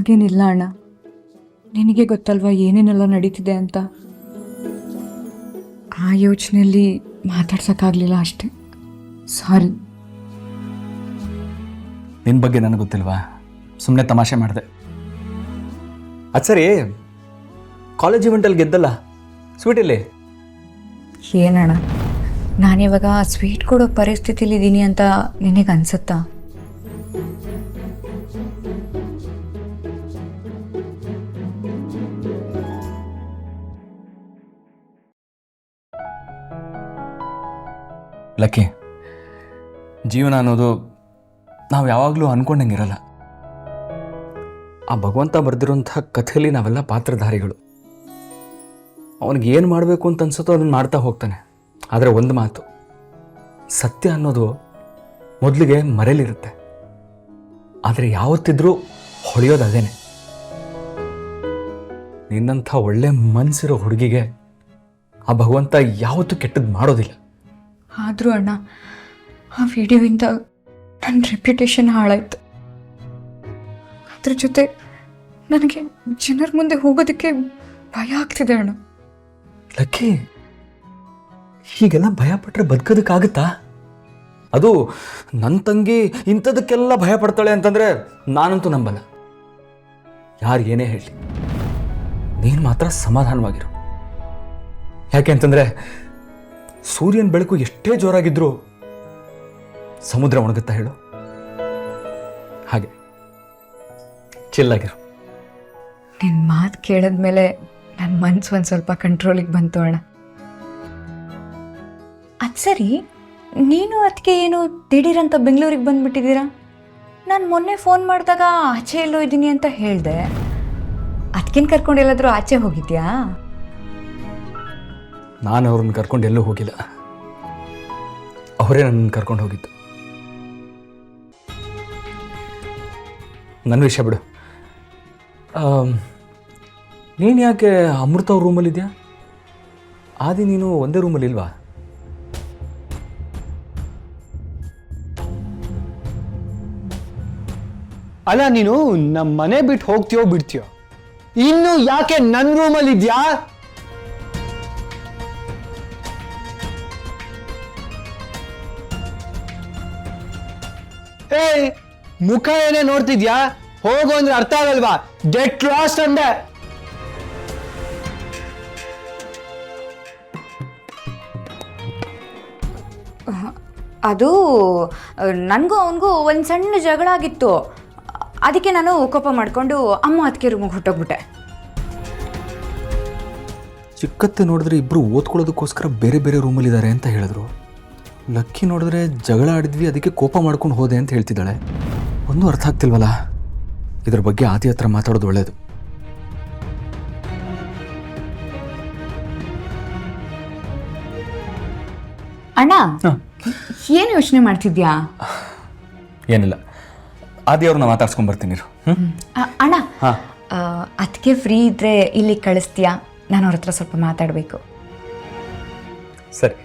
ಹಾಗೇನಿಲ್ಲ ಅಣ್ಣ, ನಿನಗೆ ಗೊತ್ತಲ್ವಾ ಏನೇನೆಲ್ಲ ನಡೀತಿದೆ ಅಂತ. ಆ ಯೋಚನೆಯಲ್ಲಿ ಮಾತಾಡ್ಸೋಕ್ಕಾಗಲಿಲ್ಲ ಅಷ್ಟೆ. ಸಾರಿ. ನಿನ್ನ ಬಗ್ಗೆ ನನಗೆ ಗೊತ್ತಿಲ್ವಾ, ಸುಮ್ಮನೆ ತಮಾಷೆ ಮಾಡಿದೆ. ಅದು ಸರಿ, ಕಾಲೇಜ್ ಇವೆಂಟಲ್ಲಿ ಗೆದ್ದಲ್ಲ, ಸ್ವೀಟಲ್ಲಿ ಏನಣ್ಣ, ನಾನಿವಾಗ ಸ್ವೀಟ್ ಕೊಡೋ ಪರಿಸ್ಥಿತಿಲಿದ್ದೀನಿ ಅಂತ ನಿನಗೆ ಅನ್ಸುತ್ತಾ? ಲಕ್ಕಿ, ಜೀವನ ಅನ್ನೋದು ನಾವು ಯಾವಾಗಲೂ ಅಂದ್ಕೊಂಡಂಗಿರಲ್ಲ. ಆ ಭಗವಂತ ಬರೆದಿರೋಂಥ ಕಥೆಯಲ್ಲಿ ನಾವೆಲ್ಲ ಪಾತ್ರಧಾರಿಗಳು. ಅವನಿಗೆ ಏನು ಮಾಡಬೇಕು ಅಂತ ಅನ್ಸುತ್ತೋ ಅದನ್ನು ಮಾಡ್ತಾ ಹೋಗ್ತಾನೆ. ಆದರೆ ಒಂದು ಮಾತು, ಸತ್ಯ ಅನ್ನೋದು ಮೊದಲಿಗೆ ಮರೆಯಲಿರುತ್ತೆ, ಆದರೆ ಯಾವತ್ತಿದ್ರೂ ಹೊಳೆಯೋದು ಅದೇನೆ. ನಿನ್ನಂಥ ಒಳ್ಳೆ ಮನಸ್ಸಿರೋ ಹುಡುಗಿಗೆ ಆ ಭಗವಂತ ಯಾವತ್ತೂ ಕೆಟ್ಟದ್ದು ಮಾಡೋದಿಲ್ಲ. ಆದರೂ ಅಣ್ಣ, ಆ ವಿಡಿಯೋಯಿಂದ ನನ್ನ ರೆಪ್ಯುಟೇಷನ್ ಹಾಳಾಯಿತು. ಅದ್ರ ಜೊತೆ ನನಗೆ ಜನರ ಮುಂದೆ ಹೋಗೋದಕ್ಕೆ ಭಯ ಆಗ್ತಿದೆ ಅಣ್ಣ. ಲಕ್ಕಿ, ಹೀಗೆಲ್ಲ ಭಯ ಪಟ್ಟರೆ ಬದುಕೋದಕ್ಕಾಗುತ್ತಾ? ಅದು ನನ್ನ ತಂಗಿ ಇಂಥದಕ್ಕೆಲ್ಲ ಭಯ ಪಡ್ತಾಳೆ ಅಂತಂದರೆ ನಾನಂತೂ ನಂಬಲ್ಲ. ಯಾರು ಏನೇ ಹೇಳಿ, ನೀನು ಮಾತ್ರ ಸಮಾಧಾನವಾಗಿರು. ಯಾಕೆ ಅಂತಂದರೆ ಸೂರ್ಯನ ಬೆಳಕು ಎಷ್ಟೇ ಜೋರಾಗಿದ್ರೂ ಸಮುದ್ರ ಒಣಗುತ್ತಾ ಹೇಳು? ಹಾಗೆ ಚಿಲ್ಲಾಗಿರು. ನಿನ್ನ ಮಾತು ಕೇಳಿದ್ಮೇಲೆ ನನ್ನ ಮನಸ್ಸು ಒಂದು ಸ್ವಲ್ಪ ಕಂಟ್ರೋಲಿಗೆ ಬಂತು ಅಣ್ಣ. ಅದು ಸರಿ, ನೀನು ಅದಕ್ಕೆ ಏನು ದಿಢೀರಂತ ಬೆಂಗಳೂರಿಗೆ ಬಂದುಬಿಟ್ಟಿದ್ದೀರಾ? ನಾನು ಮೊನ್ನೆ ಫೋನ್ ಮಾಡಿದಾಗ ಆಚೆ ಎಲ್ಲೋ ಇದ್ದೀನಿ ಅಂತ ಹೇಳಿದೆ. ಅದಕ್ಕೇನು ಕರ್ಕೊಂಡು ಎಲ್ಲಾದರೂ ಆಚೆ ಹೋಗಿದ್ಯಾ? ನಾನು ಅವ್ರನ್ನ ಕರ್ಕೊಂಡು ಎಲ್ಲೂ ಹೋಗಿಲ್ಲ, ಅವರೇ ನನ್ನನ್ನು ಕರ್ಕೊಂಡು ಹೋಗಿದ್ದು. ನನ್ನ ವಿಷಯ ಬಿಡು. ನೀನು ಯಾಕೆ ಅಮೃತ ಅವ್ರ ರೂಮಲ್ಲಿದೆಯಾ? ಆದಿ ನೀನು ಒಂದೇ ರೂಮಲ್ಲಿ ಇಲ್ವಾ? ಅಲ್ಲ, ನೀನು ನಮ್ಮ ಮನೆ ಬಿಟ್ಟು ಹೋಗ್ತೀಯೋ ಬಿಡ್ತೀಯೋ, ಇನ್ನು ಯಾಕೆ ನನ್ನ ರೂಮಲ್ಲಿ ಇದ್ಯಾ? ಏಯ್, ಮುಖ ಏನೇ ನೋಡ್ತಿದ್ಯಾ? ಹೋಗು ಅಂದ್ರೆ ಅರ್ಥ ಆಗಲ್ವಾ? ಗೆಟ್ ಲಾಸ್ಟ್ ಅಂದೆ. ಅದು ನನಗೂ ಅವನಿಗೂ ಒಂದು ಸಣ್ಣ ಜಗಳ ಆಗಿತ್ತು. ಅದಕ್ಕೆ ನಾನು ಕೋಪ ಮಾಡಿಕೊಂಡು ಅಮ್ಮ ಅದಕ್ಕೆ ರೂಮಿಗೆ ಹೊಟ್ಟೋಗ್ಬಿಟ್ಟೆ. ಚಿಕ್ಕತ್ತೆ ನೋಡಿದ್ರೆ ಇಬ್ಬರು ಓದ್ಕೊಳ್ಳೋದಕ್ಕೋಸ್ಕರ ಬೇರೆ ಬೇರೆ ರೂಮಲ್ಲಿದ್ದಾರೆ ಅಂತ ಹೇಳಿದ್ರು. ಲಕ್ಕಿ ನೋಡಿದ್ರೆ ಜಗಳ ಆಡಿದ್ವಿ, ಅದಕ್ಕೆ ಕೋಪ ಮಾಡ್ಕೊಂಡು ಹೋದೆ ಅಂತ ಹೇಳ್ತಿದ್ದಾಳೆ. ಒಂದೂ ಅರ್ಥ ಆಗ್ತಿಲ್ವಲ್ಲ. ಇದ್ರ ಬಗ್ಗೆ ಆದಿ ಹತ್ರ ಮಾತಾಡೋದು ಒಳ್ಳೇದು. ಅಣ್ಣ, ಏನು ಯೋಚನೆ ಮಾಡ್ತಿದ್ಯಾ? ಏನಿಲ್ಲ, ಆದಿ ಅವ್ರನ್ನ ಮಾತಾಡ್ಸ್ಕೊಂಡ್ ಬರ್ತೀನಿ. ಅಣ್ಣ, ಅದಕ್ಕೆ ಫ್ರೀ ಇದ್ರೆ ಇಲ್ಲಿ ಕಳಿಸ್ತೀಯಾ? ನಾನು ಅವ್ರ ಹತ್ರ ಸ್ವಲ್ಪ ಮಾತಾಡಬೇಕು. ಸರಿ.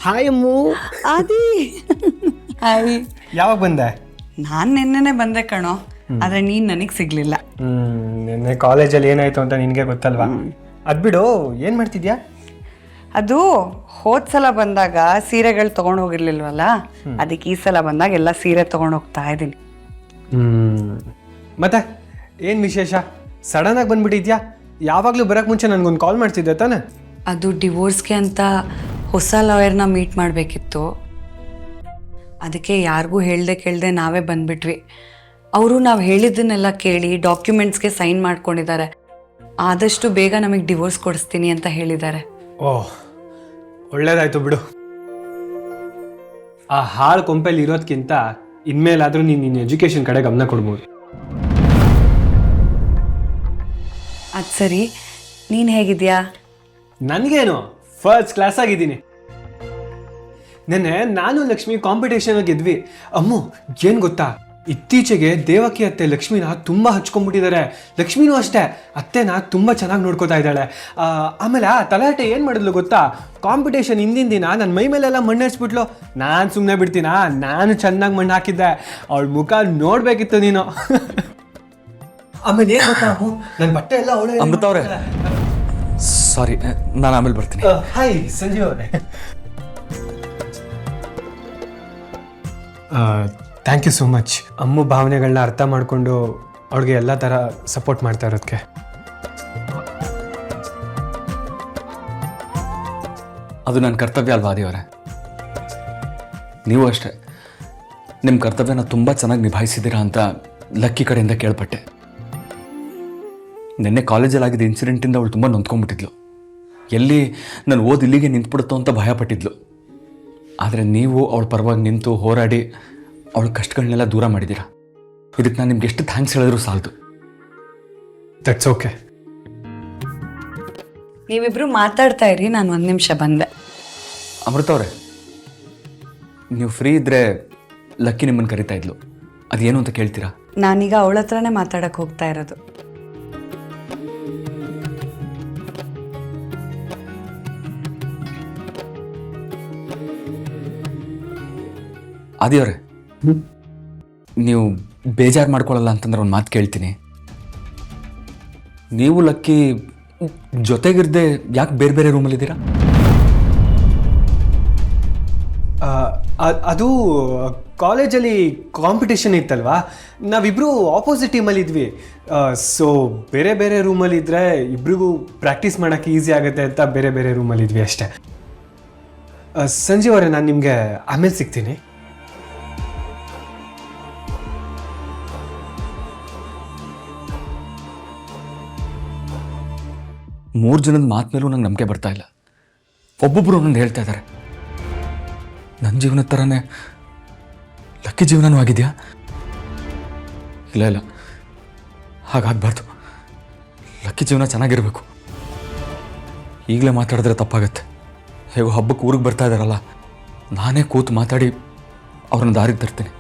ಹಾಯ್ ಅಮ್ಮು. ಆದಿ, ಹಾಯ್. ಯಾವಾಗ ಬಂದೆ? ನಾನು ನಿನ್ನೆನೆ ಬಂದೆ ಕಣೋ, ಆದ್ರೆ ನೀನ್ ನನಗೆ ಸಿಗ್ಲಿಲ್ಲ. ನಿನ್ನೆ ಕಾಲೇಜಲ್ಲಿ ಏನಾಯ್ತು ಅಂತ ನಿನಗೆ ಗೊತ್ತಲ್ವಾ? ಅದ್ಬಿಡು, ಏನು ಮಾಡ್ತಿದ್ಯಾ? ಅದು ಹೋದ್ ಸಲ ಬಂದಾಗ ಸೀರೆಗಳು ತಗೊಂಡು ಹೋಗಿರ್ಲಿಲ್ವಲ್ಲ, ಅದಕ್ಕೆ ಈ ಸಲ ಬಂದಾಗ ಎಲ್ಲ ಸೀರೆ ತಗೊಂಡು ಹೋಗ್ತಾ ಇದ್ದೀನಿ. ಮತ್ತೆ ಏನು ವಿಶೇಷ? ಸಡನ್ ಆಗಿ ಬಂದ್ಬಿಟ್ಟಿದ್ಯಾ? ಯಾವಾಗಲೂ ಬರೋಕ್ಕೆ ಮುಂಚೆ ನನಗೊಂದು ಕಾಲ್ ಮಾಡ್ತಿದ್ದೆ ತಾನೆ? ಅದು ಡಿವೋರ್ಸ್ಗೆ ಅಂತ ಹೊಸ ಲಾಯರ್ನ ಮೀಟ್ ಮಾಡಬೇಕಿತ್ತು. ಅದಕ್ಕೆ ಯಾರಿಗೂ ಹೇಳ್ದೆ ಕೇಳದೆ ನಾವೇ ಬಂದ್ಬಿಟ್ವಿ. ಅವರು ನಾವು ಹೇಳಿದ್ದನ್ನೆಲ್ಲ ಕೇಳಿ ಡಾಕ್ಯುಮೆಂಟ್ಸ್ಗೆ ಸೈನ್ ಮಾಡ್ಕೊಂಡಿದ್ದಾರೆ. ಆದಷ್ಟು ಬೇಗ ನಮಗೆ ಡಿವೋರ್ಸ್ ಕೊಡಿಸ್ತೀನಿ ಅಂತ ಹೇಳಿದ್ದಾರೆ. ಓಹ್, ಒಳ್ಳೇದಾಯ್ತು ಬಿಡು. ಆ ಹಾಳು ಕೊಂಪೆಯಲ್ಲಿ ಇರೋದಕ್ಕಿಂತ ಇನ್ಮೇಲಾದರೂ ನೀನು ನಿನ್ನ ಎಜುಕೇಷನ್ ಕಡೆ ಗಮನ ಕೊಡ್ಬೋದು. ಅದು ಸರಿ, ನೀನು ಹೇಗಿದ್ಯಾ? ನನಗೇನು ಫಸ್ಟ್ ಕ್ಲಾಸ್ ಆಗಿದ್ದೀನಿ. ನೆನ್ನೆ ನಾನು ಲಕ್ಷ್ಮಿ ಕಾಂಪಿಟೇಷನ್ ಗೆದ್ವಿ. ಅಮ್ಮು ಏನು ಗೊತ್ತಾ, ಇತ್ತೀಚೆಗೆ ದೇವಕಿ ಅತ್ತೆ ಲಕ್ಷ್ಮಿನ ತುಂಬ ಹಚ್ಕೊಂಡ್ಬಿಟ್ಟಿದ್ದಾರೆ. ಲಕ್ಷ್ಮಿನೂ ಅಷ್ಟೇ, ಅತ್ತೆನ ತುಂಬ ಚೆನ್ನಾಗಿ ನೋಡ್ಕೋತಾ ಇದ್ದಾಳೆ. ಆಮೇಲೆ ಆ ತಲಾಟೆ ಏನು ಮಾಡಿದ್ಲು ಗೊತ್ತಾ, ಕಾಂಪಿಟೇಷನ್ ಹಿಂದಿನ ದಿನ ನನ್ನ ಮೈ ಮೇಲೆಲ್ಲ ಮಣ್ಣು ಹಚ್ಬಿಟ್ಲು. ನಾನು ಸುಮ್ಮನೆ ಬಿಡ್ತೀನಾ, ನಾನು ಚೆನ್ನಾಗಿ ಮಣ್ಣು ಹಾಕಿದ್ದೆ. ಅವಳ ಮುಖ ನೋಡಬೇಕಿತ್ತು ನೀನು. ಆಮೇಲೆ ಏನು ಗೊತ್ತಾ, ನನ್ನ ಬಟ್ಟೆ ಎಲ್ಲ ಅವಳೇ. ಅಮೃತ ಅವರೇ, ಸಾರಿ, ನಾನು ಆಮೇಲೆ ಬರ್ತೀನಿ. ಹಾಯ್ ಸಂಜೀವ್ ಅವರೇ. Thank you so much. ಅಮ್ಮ ಭಾವನೆಗಳನ್ನ ಅರ್ಥ ಮಾಡಿಕೊಂಡು ಅವಳಿಗೆ ಎಲ್ಲ ಥರ ಸಪೋರ್ಟ್ ಮಾಡ್ತಾ ಇರೋದಕ್ಕೆ. ಅದು ನನ್ನ ಕರ್ತವ್ಯ ಅಲ್ವಾ ಆದಿಯವರೇ? ನೀವು ಅಷ್ಟೇ, ನಿಮ್ಮ ಕರ್ತವ್ಯನ ತುಂಬ ಚೆನ್ನಾಗಿ ನಿಭಾಯಿಸಿದ್ದೀರಾ ಅಂತ ಲಕ್ಕಿ ಕಡೆಯಿಂದ ಕೇಳ್ಪಟ್ಟೆ. ನಿನ್ನೆ ಕಾಲೇಜಲ್ಲಿ ಆಗಿದ್ದ ಇನ್ಸಿಡೆಂಟಿಂದ ಅವಳು ತುಂಬ ನೊಂದ್ಕೊಂಡ್ಬಿಟ್ಟಿದ್ಲು. ಎಲ್ಲಿ ನಾನು ಇಲ್ಲಿಗೆ ನಿಂತ್ಬಿಡುತ್ತೋ ಅಂತ ಭಯಪಟ್ಟಿದ್ಲು. ಆದರೆ ನೀವು ಅವಳ ಪರವಾಗಿ ನಿಂತು ಹೋರಾಡಿ ಅವಳ ಕಷ್ಟಗಳನ್ನೆಲ್ಲ ದೂರ ಮಾಡಿದ್ದೀರಾ. ಇದಕ್ಕೆ ನಾನು ನಿಮ್ಗೆ ಎಷ್ಟು ಥ್ಯಾಂಕ್ಸ್ ಹೇಳಿದ್ರು ಸಾಲದು. That's okay. ನೀವಿಬ್ರು ಮಾತಾಡ್ತಾ ಇರಿ, ನಾನು 1 ನಿಮಿಷ ಬಂದೆ. ಅಮೃತ ಅವರೇ, ನೀವು ಫ್ರೀ ಇದ್ದರೆ ಲಕ್ಕಿ ನಿಮ್ಮನ್ನು ಕರಿತಾ ಇದ್ಲು, ಅದೇನು ಅಂತ ಕೇಳ್ತೀರಾ? ನಾನೀಗ ಅವಳ ಹತ್ರನೇ ಮಾತಾಡಕ್ಕೆ ಹೋಗ್ತಾ ಇರೋದು. ಆದಿಯವರೇ, ನೀವು ಬೇಜಾರು ಮಾಡ್ಕೊಳ್ಳಲ್ಲ ಅಂತಂದ್ರೆ ಒಂದು ಮಾತು ಕೇಳ್ತೀನಿ. ನೀವು ಲಕ್ಕಿ ಜೊತೆಗಿರ್ದೆ ಯಾಕೆ ಬೇರೆ ಬೇರೆ ರೂಮಲ್ಲಿದ್ದೀರಾ? ಅದು ಕಾಲೇಜಲ್ಲಿ ಕಾಂಪಿಟೇಷನ್ ಇತ್ತಲ್ವಾ, ನಾವಿಬ್ಬರು ಆಪೋಸಿಟ್ ಟೀಮಲ್ಲಿ ಇದ್ವಿ. ಸೊ ಬೇರೆ ಬೇರೆ ರೂಮಲ್ಲಿ ಇದ್ದರೆ ಇಬ್ರಿಗೂ ಪ್ರಾಕ್ಟೀಸ್ ಮಾಡೋಕ್ಕೆ ಈಸಿ ಆಗುತ್ತೆ ಅಂತ ಬೇರೆ ಬೇರೆ ರೂಮಲ್ಲಿ ಇದ್ವಿ ಅಷ್ಟೇ. ಸಂಜೀವ್ ಅವರೇ, ನಾನು ನಿಮಗೆ ಆಮೇಲೆ ಸಿಗ್ತೀನಿ. ಮೂರು ಜನದ ಮಾತು ಮೇಲೂ ನಂಗೆ ನಂಬಿಕೆ ಬರ್ತಾ ಇಲ್ಲ. ಒಬ್ಬೊಬ್ಬರು ಒಂದೊಂದು ಹೇಳ್ತಾ ಇದ್ದಾರೆ. ನನ್ನ ಜೀವನದ ಥರನೇ ಲಕ್ಕಿ ಜೀವನನೂ ಆಗಿದೆಯಾ? ಇಲ್ಲ ಇಲ್ಲ, ಹಾಗಾಗಬಾರ್ದು. ಲಕ್ಕಿ ಜೀವನ ಚೆನ್ನಾಗಿರಬೇಕು. ಈಗಲೇ ಮಾತಾಡಿದ್ರೆ ತಪ್ಪಾಗತ್ತೆ. ಹೇಗೋ ಹಬ್ಬಕ್ಕೆ ಊರಿಗೆ ಬರ್ತಾ ಇದ್ದಾರಲ್ಲ, ನಾನೇ ಕೂತು ಮಾತಾಡಿ ಅವ್ರನ್ನ ದಾರಿಗೆ ತರ್ತೀನಿ.